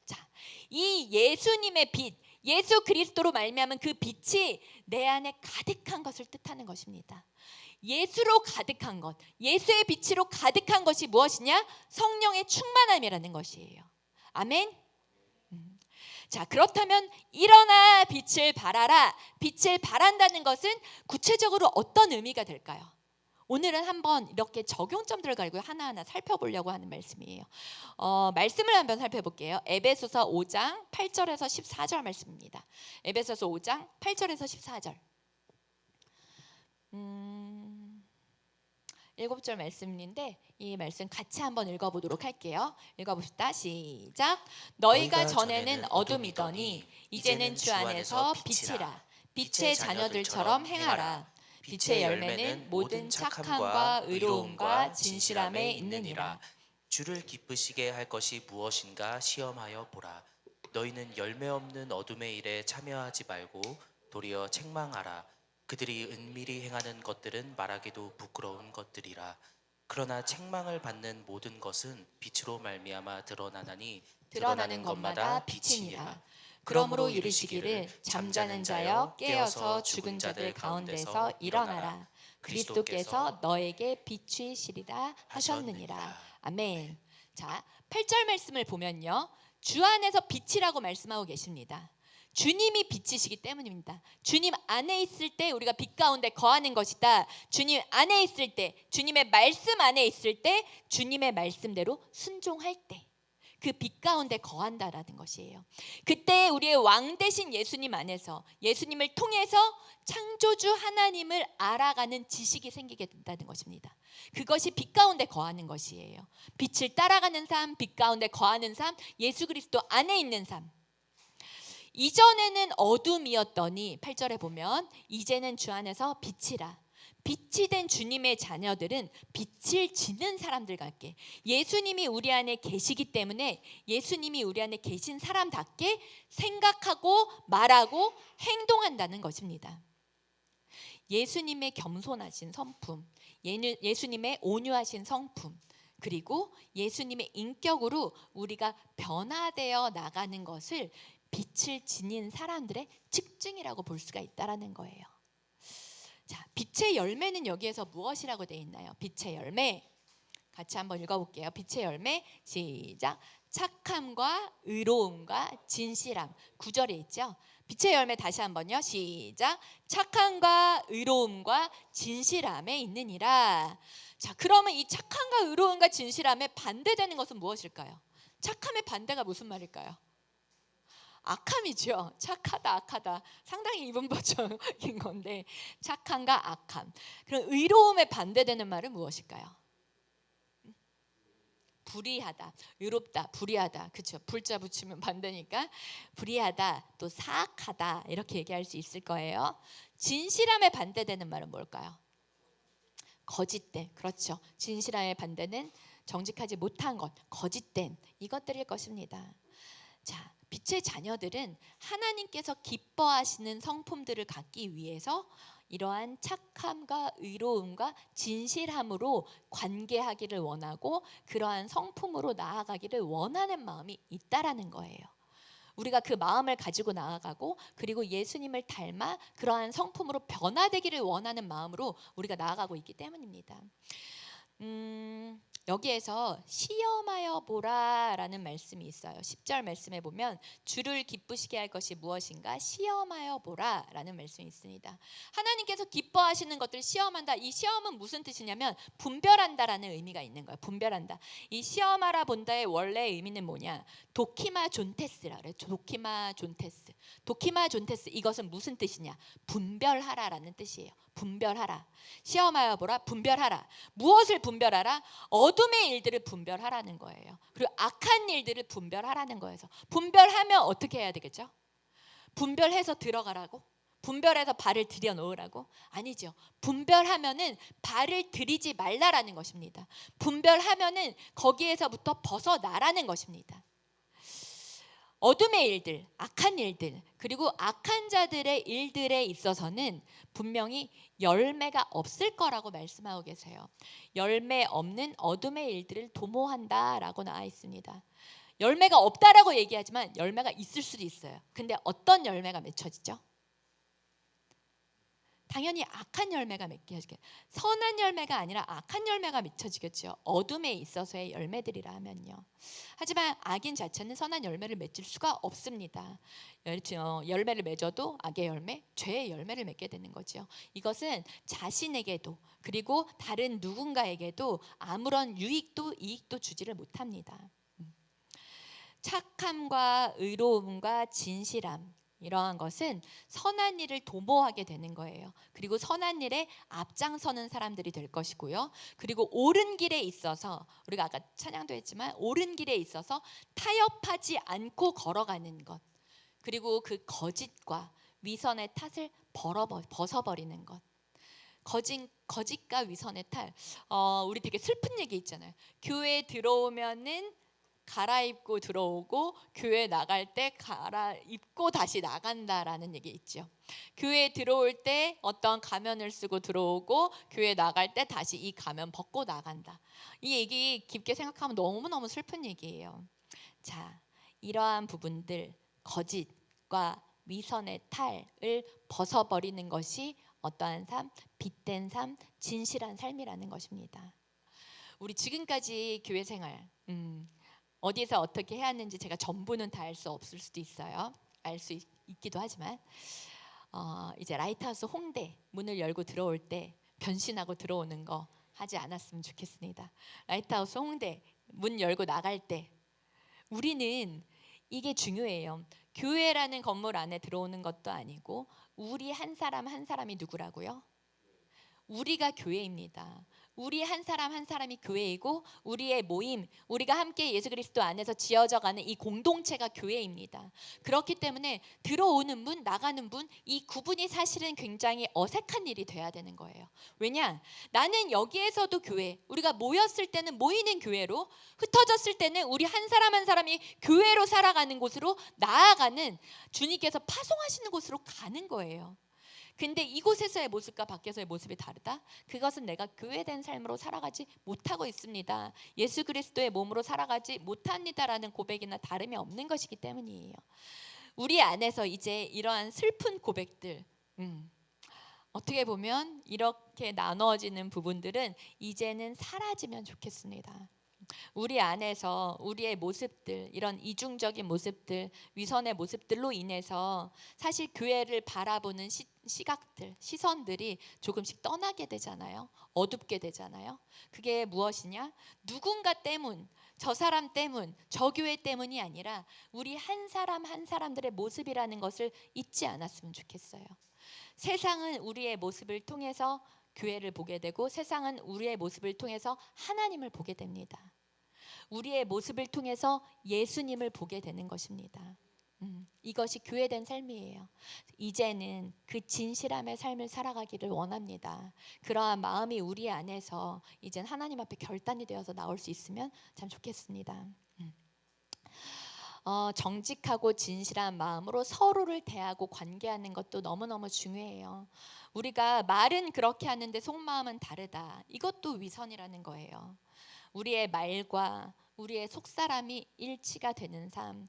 자, 이 예수님의 빛, 예수 그리스도로 말미암은 그 빛이 내 안에 가득한 것을 뜻하는 것입니다. 예수로 가득한 것, 예수의 빛으로 가득한 것이 무엇이냐? 성령의 충만함이라는 것이에요. 아멘. 자, 그렇다면 일어나 빛을 발하라, 빛을 발한다는 것은 구체적으로 어떤 의미가 될까요? 오늘은 한번 이렇게 적용점들을 가지고 하나하나 살펴보려고 하는 말씀이에요. 말씀을 한번 살펴볼게요. 에베소서 5장 8절에서 14절 말씀입니다. 에베소서 5장 8절에서 14절. 7절 말씀인데 이 말씀 같이 한번 읽어보도록 할게요. 읽어봅시다. 시작. 너희가 전에는 어둠이더니 이제는 주 안에서 빛이라. 빛의 자녀들처럼 행하라. 빛의 열매는 모든 착함과 의로움과 진실함에 있느니라. 주를 기쁘시게 할 것이 무엇인가 시험하여 보라. 너희는 열매 없는 어둠의 일에 참여하지 말고 도리어 책망하라. 그들이 은밀히 행하는 것들은 말하기도 부끄러운 것들이라. 그러나 책망을 받는 모든 것은 빛으로 말미암아 드러나나니 드러나는 것마다 빛이니라. 그러므로 이르시기를 잠자는 자여 깨어서 죽은 자들 가운데서 일어나라. 그리스도께서 너에게 비추시리라 하셨느니라. 아멘. 자, 8절 말씀을 보면요, 주 안에서 빛이라고 말씀하고 계십니다. 주님이 빛이시기 때문입니다. 주님 안에 있을 때 우리가 빛 가운데 거하는 것이다. 주님 안에 있을 때, 주님의 말씀 안에 있을 때, 주님의 말씀대로 순종할 때 그 빛 가운데 거한다라는 것이에요. 그때 우리의 왕 되신 예수님 안에서, 예수님을 통해서 창조주 하나님을 알아가는 지식이 생기게 된다는 것입니다. 그것이 빛 가운데 거하는 것이에요. 빛을 따라가는 삶, 빛 가운데 거하는 삶, 예수 그리스도 안에 있는 삶. 이전에는 어둠이었더니 8절에 보면 이제는 주 안에서 빛이라. 빛이 된 주님의 자녀들은 빛을 지는 사람들 같게, 예수님이 우리 안에 계시기 때문에 예수님이 우리 안에 계신 사람답게 생각하고 말하고 행동한다는 것입니다. 예수님의 겸손하신 성품, 예수님의 온유하신 성품, 그리고 예수님의 인격으로 우리가 변화되어 나가는 것을 빛을 지닌 사람들의 특징이라고 볼 수가 있다라는 거예요. 자, 빛의 열매는 여기에서 무엇이라고 되어 있나요? 빛의 열매 같이 한번 읽어볼게요. 빛의 열매 시작. 착함과 의로움과 진실함. 9절에 있죠. 빛의 열매 다시 한번요. 시작. 착함과 의로움과 진실함에 있느니라. 자, 그러면 이 착함과 의로움과 진실함에 반대되는 것은 무엇일까요? 착함의 반대가 무슨 말일까요? 악함이죠. 착하다, 악하다. 상당히 이분 버전인 건데 착함과 악함. 그럼 의로움에 반대되는 말은 무엇일까요? 불의하다, 의롭다, 불의하다. 그렇죠. 불자 붙이면 반대니까 불의하다, 또 사악하다 이렇게 얘기할 수 있을 거예요. 진실함에 반대되는 말은 뭘까요? 거짓된. 그렇죠. 진실함의 반대는 정직하지 못한 것, 거짓된 이것들일 것입니다. 자, 빛의 자녀들은 하나님께서 기뻐하시는 성품들을 갖기 위해서 이러한 착함과 의로움과 진실함으로 관계하기를 원하고 그러한 성품으로 나아가기를 원하는 마음이 있다라는 거예요. 우리가 그 마음을 가지고 나아가고 그리고 예수님을 닮아 그러한 성품으로 변화되기를 원하는 마음으로 우리가 나아가고 있기 때문입니다. 여기에서 시험하여 보라라는 말씀이 있어요. 10절 말씀에 보면 주를 기쁘시게 할 것이 무엇인가 시험하여 보라라는 말씀이 있습니다. 하나님께서 기뻐하시는 것들을 시험한다. 이 시험은 무슨 뜻이냐면 분별한다라는 의미가 있는 거예요. 분별한다. 이 시험하라 본다의 원래 의미는 뭐냐? 도키마 존테스라 그래요. 도키마 존테스. 도키마 존테스 이것은 무슨 뜻이냐? 분별하라라는 뜻이에요. 분별하라. 시험하여 보라. 분별하라. 무엇을 분별하라? 어둠의 일들을 분별하라는 거예요. 그리고 악한 일들을 분별하라는 거예요. 분별하면 어떻게 해야 되겠죠? 분별해서 들어가라고? 분별해서 발을 들여놓으라고? 아니죠. 분별하면은 발을 들이지 말라라는 것입니다. 분별하면은 거기에서부터 벗어나라는 것입니다. 어둠의 일들, 악한 일들, 그리고 악한 자들의 일들에 있어서는 분명히 열매가 없을 거라고 말씀하고 계세요. 열매 없는 어둠의 일들을 도모한다라고 나와 있습니다. 열매가 없다라고 얘기하지만 열매가 있을 수도 있어요. 근데 어떤 열매가 맺혀지죠? 당연히 악한 열매가 맺혀지겠죠. 선한 열매가 아니라 악한 열매가 맺혀지겠죠. 어둠에 있어서의 열매들이라 하면요. 하지만 악인 자체는 선한 열매를 맺을 수가 없습니다. 열매를 맺어도 악의 열매, 죄의 열매를 맺게 되는 거죠. 이것은 자신에게도 그리고 다른 누군가에게도 아무런 유익도 이익도 주지를 못합니다. 착함과 의로움과 진실함 이러한 것은 선한 일을 도모하게 되는 거예요. 그리고 선한 일에 앞장서는 사람들이 될 것이고요. 그리고 옳은 길에 있어서 우리가 아까 찬양도 했지만 옳은 길에 있어서 타협하지 않고 걸어가는 것. 그리고 그 거짓과 위선의 탓을 벗어버리는 것. 거짓과 위선의 탓. 우리 되게 슬픈 얘기 있잖아요. 교회에 들어오면은 갈아입고 들어오고 교회 나갈 때 갈아입고 다시 나간다라는 얘기 있죠. 교회에 들어올 때 어떤 가면을 쓰고 들어오고 교회 나갈 때 다시 이 가면 벗고 나간다. 이 얘기 깊게 생각하면 너무너무 슬픈 얘기예요. 자, 이러한 부분들 거짓과 위선의 탈을 벗어버리는 것이 어떠한 삶? 빛된 삶, 진실한 삶이라는 것입니다. 우리 지금까지 교회 생활 어디서 어떻게 해왔는지 제가 전부는 다 알 수 없을 수도 있어요. 알 수 있기도 하지만 이제 라이트하우스 홍대 문을 열고 들어올 때 변신하고 들어오는 거 하지 않았으면 좋겠습니다. 라이트하우스 홍대 문 열고 나갈 때 우리는 이게 중요해요. 교회라는 건물 안에 들어오는 것도 아니고 우리 한 사람 한 사람이 누구라고요? 우리가 교회입니다. 우리 한 사람 한 사람이 교회이고 우리의 모임, 우리가 함께 예수 그리스도 안에서 지어져가는 이 공동체가 교회입니다. 그렇기 때문에 들어오는 분, 나가는 분, 이 구분이 사실은 굉장히 어색한 일이 돼야 되는 거예요. 왜냐? 나는 여기에서도 교회, 우리가 모였을 때는 모이는 교회로, 흩어졌을 때는 우리 한 사람 한 사람이 교회로 살아가는 곳으로 나아가는 주님께서 파송하시는 곳으로 가는 거예요. 근데 이곳에서의 모습과 밖에서의 모습이 다르다? 그것은 내가 교회된 삶으로 살아가지 못하고 있습니다. 예수 그리스도의 몸으로 살아가지 못합니다라는 고백이나 다름이 없는 것이기 때문이에요. 우리 안에서 이제 이러한 슬픈 고백들 어떻게 보면 이렇게 나누어지는 부분들은 이제는 사라지면 좋겠습니다. 우리 안에서 우리의 모습들, 이런 이중적인 모습들, 위선의 모습들로 인해서 사실 교회를 바라보는 시각들, 시선들이 조금씩 떠나게 되잖아요. 어둡게 되잖아요. 그게 무엇이냐? 누군가 때문, 저 사람 때문, 저 교회 때문이 아니라 우리 한 사람 한 사람들의 모습이라는 것을 잊지 않았으면 좋겠어요. 세상은 우리의 모습을 통해서 교회를 보게 되고, 세상은 우리의 모습을 통해서 하나님을 보게 됩니다. 우리의 모습을 통해서 예수님을 보게 되는 것입니다. 이것이 교회된 삶이에요. 이제는 그 진실함의 삶을 살아가기를 원합니다. 그러한 마음이 우리 안에서 이젠 하나님 앞에 결단이 되어서 나올 수 있으면 참 좋겠습니다. 정직하고 진실한 마음으로 서로를 대하고 관계하는 것도 너무너무 중요해요. 우리가 말은 그렇게 하는데 속마음은 다르다. 이것도 위선이라는 거예요. 우리의 말과 우리의 속사람이 일치가 되는 삶,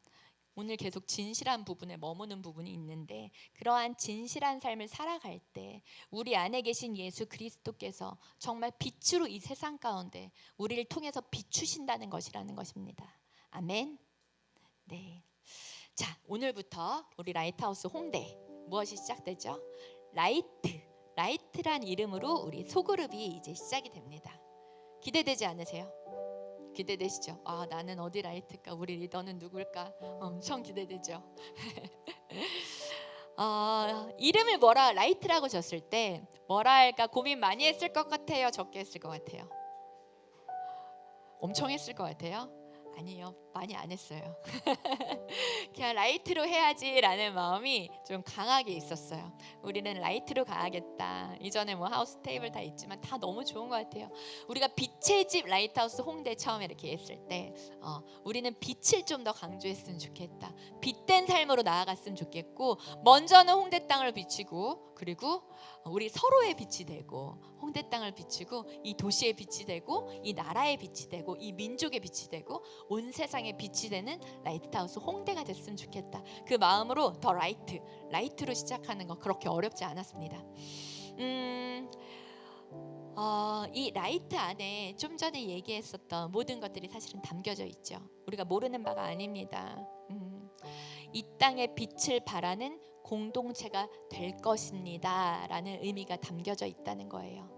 오늘 계속 진실한 부분에 머무는 부분이 있는데, 그러한 진실한 삶을 살아갈 때 우리 안에 계신 예수 그리스도께서 정말 빛으로 이 세상 가운데 우리를 통해서 비추신다는 것이라는 것입니다. 아멘. 네. 자, 오늘부터 우리 라이트하우스 홍대 무엇이 시작되죠? 라이트란 이름으로 우리 소그룹이 이제 시작이 됩니다. 기대되지 않으세요? 기대되시죠? 아, 나는 어디 라이트일까? 우리 리더는 누굴까? 엄청 기대되죠? 이름을 뭐라 라이트라고 줬을 때 뭐라 할까 고민 많이 했을 것 같아요? 적게 했을 것 같아요? 엄청 했을 것 같아요? 아니요, 많이 안 했어요. 그냥 라이트로 해야지라는 마음이 좀 강하게 있었어요. 우리는 라이트로 가야겠다. 이전에 뭐 하우스 테이블 다 있지만 다 너무 좋은 것 같아요. 우리가 빛의 집 라이트하우스 홍대 처음에 이렇게 했을 때 우리는 빛을 좀 더 강조했으면 좋겠다. 빛된 삶으로 나아갔으면 좋겠고, 먼저는 홍대 땅을 비치고, 그리고 우리 서로의 빛이 되고, 홍대 땅을 비추고 이 도시의 빛이 되고, 이 나라의 빛이 되고, 이 민족의 빛이 되고, 온 세상의 빛이 되는 라이트하우스 홍대가 됐으면 좋겠다. 그 마음으로 더 라이트로 시작하는 거 그렇게 어렵지 않았습니다. 이 라이트 안에 좀 전에 얘기했었던 모든 것들이 사실은 담겨져 있죠. 우리가 모르는 바가 아닙니다. 이 땅에 빛을 발하는 공동체가 될 것입니다 라는 의미가 담겨져 있다는 거예요.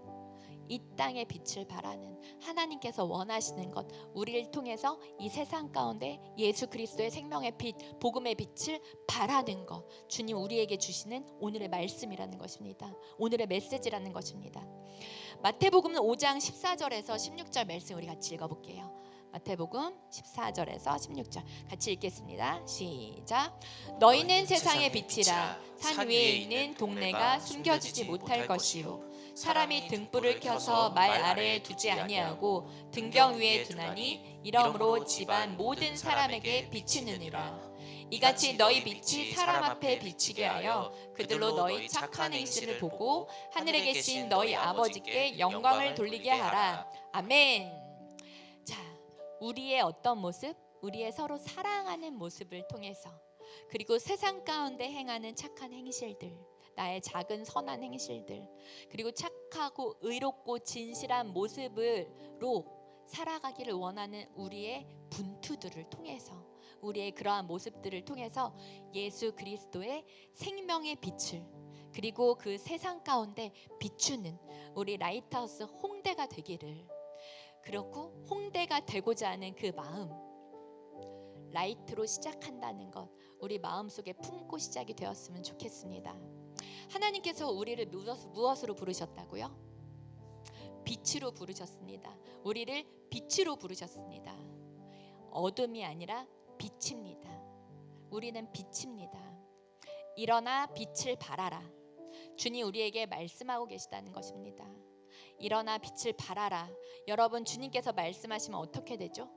이 땅에 빛을 발하는, 하나님께서 원하시는 것, 우리를 통해서 이 세상 가운데 예수 그리스도의 생명의 빛, 복음의 빛을 발하는 것, 주님 우리에게 주시는 오늘의 말씀이라는 것입니다. 오늘의 메시지라는 것입니다. 마태복음 5장 14절에서 16절 말씀 우리 같이 읽어볼게요. 마태복음 14절에서 16절 같이 읽겠습니다. 시작. 너희는 세상의 빛이라. 산 위에 있는 동네가 숨겨지지 못할 것이요, 사람이 등불을 켜서 말 아래에 두지 아니하고 등경 위에 두나니 이러므로 집안 모든 사람에게 비치느니라. 이같이 너희 빛이 사람 앞에 비치게 하여 그들로 너희 착한 행실을 보고 하늘에 계신 너희 아버지께 영광을 돌리게 하라. 아멘. 자, 우리의 어떤 모습? 우리의 서로 사랑하는 모습을 통해서, 그리고 세상 가운데 행하는 착한 행실들, 나의 작은 선한 행실들, 그리고 착하고 의롭고 진실한 모습으로 살아가기를 원하는 우리의 분투들을 통해서, 우리의 그러한 모습들을 통해서 예수 그리스도의 생명의 빛을, 그리고 그 세상 가운데 비추는 우리 라이트하우스 홍대가 되기를, 그렇고 홍대가 되고자 하는 그 마음, 라이트로 시작한다는 것 우리 마음속에 품고 시작이 되었으면 좋겠습니다. 하나님께서 우리를 무엇으로 부르셨다고요? 빛으로 부르셨습니다. 우리를 빛으로 부르셨습니다. 어둠이 아니라 빛입니다. 우리는 빛입니다. 일어나 빛을 발하라. 주님 우리에게 말씀하고 계시다는 것입니다. 일어나 빛을 발하라. 여러분, 주님께서 말씀하시면 어떻게 되죠?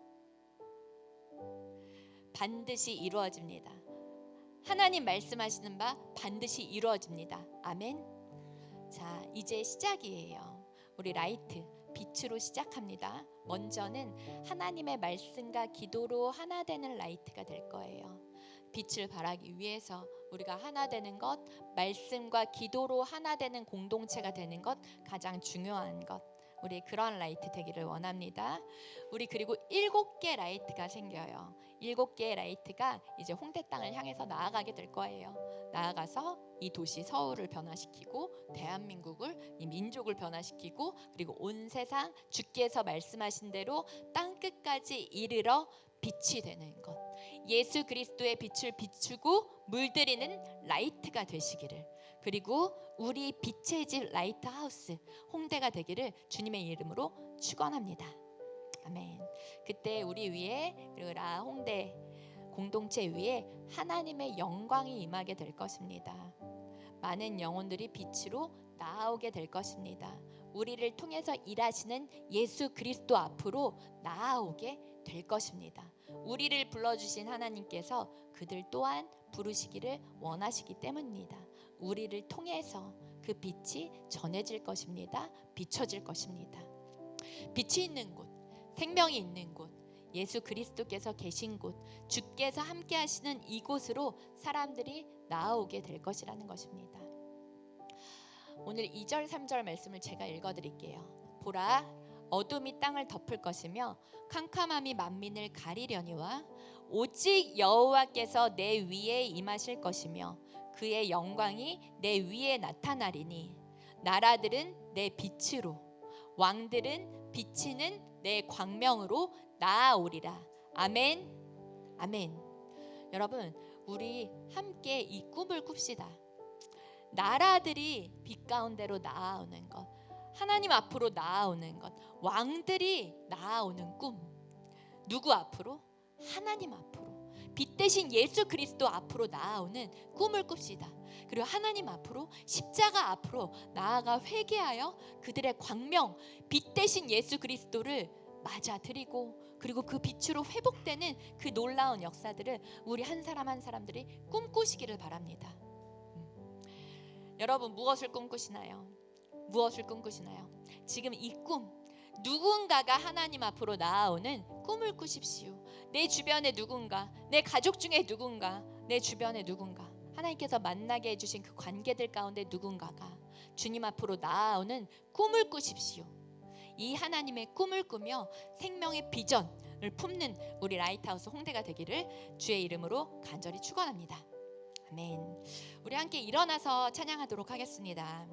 반드시 이루어집니다. 하나님 말씀하시는 바 반드시 이루어집니다. 아멘. 자, 이제 시작이에요. 우리 라이트 빛으로 시작합니다. 먼저는 하나님의 말씀과 기도로 하나 되는 라이트가 될 거예요. 빛을 발하기 위해서 우리가 하나 되는 것, 말씀과 기도로 하나 되는 공동체가 되는 것 가장 중요한 것. 우리 그런 라이트 되기를 원합니다. 우리 그리고 7개 라이트가 생겨요. 7개의 라이트가 이제 홍대 땅을 향해서 나아가게 될 거예요. 나아가서 이 도시 서울을 변화시키고 대한민국을, 이 민족을 변화시키고, 그리고 온 세상 주께서 말씀하신 대로 땅 끝까지 이르러 빛이 되는 것, 예수 그리스도의 빛을 비추고 물들이는 라이트가 되시기를, 그리고 우리 빛의 집 라이트하우스 홍대가 되기를 주님의 이름으로 축원합니다. 아멘. 그때 우리 위에, 그리고 라 홍대 공동체 위에 하나님의 영광이 임하게 될 것입니다. 많은 영혼들이 빛으로 나아오게 될 것입니다. 우리를 통해서 일하시는 예수 그리스도 앞으로 나아오게 될 것입니다. 우리를 불러주신 하나님께서 그들 또한 부르시기를 원하시기 때문입니다. 우리를 통해서 그 빛이 전해질 것입니다. 비춰질 것입니다. 빛이 있는 곳, 생명이 있는 곳, 예수 그리스도께서 계신 곳, 주께서 함께 하시는 이곳으로 사람들이 나아오게 될 것이라는 것입니다. 오늘 2절 3절 말씀을 제가 읽어드릴게요. 보라, 어둠이 땅을 덮을 것이며 캄캄함이 만민을 가리려니와 오직 여호와께서 내 위에 임하실 것이며 그의 영광이 내 위에 나타나리니 나라들은 내 빛으로, 왕들은 비치는 내 광명으로 나아오리라. 아멘. 아멘. 여러분, 우리 함께 이 꿈을 꿉시다. 나라들이 빛 가운데로 나아오는 것, 하나님 앞으로 나아오는 것, 왕들이 나아오는 꿈. 누구 앞으로? 하나님 앞으로. 빛 대신 예수 그리스도 앞으로 나아오는 꿈을 꿉시다. 그리고 하나님 앞으로, 십자가 앞으로 나아가 회개하여 그들의 광명, 빛 대신 예수 그리스도를 맞아들이고, 그리고 그 빛으로 회복되는 그 놀라운 역사들을 우리 한 사람 한 사람들이 꿈꾸시기를 바랍니다. 여러분, 무엇을 꿈꾸시나요? 무엇을 꿈꾸시나요? 지금 이 꿈, 누군가가 하나님 앞으로 나아오는 꿈을 꾸십시오. 내 주변에 누군가, 내 가족 중에 누군가, 내 주변에 누군가, 하나님께서 만나게 해주신 그 관계들 가운데 누군가가 주님 앞으로 나아오는 꿈을 꾸십시오. 이 하나님의 꿈을 꾸며 생명의 비전을 품는 우리 라이트하우스 홍대가 되기를 주의 이름으로 간절히 축원합니다. 아멘. 우리 함께 일어나서 찬양하도록 하겠습니다.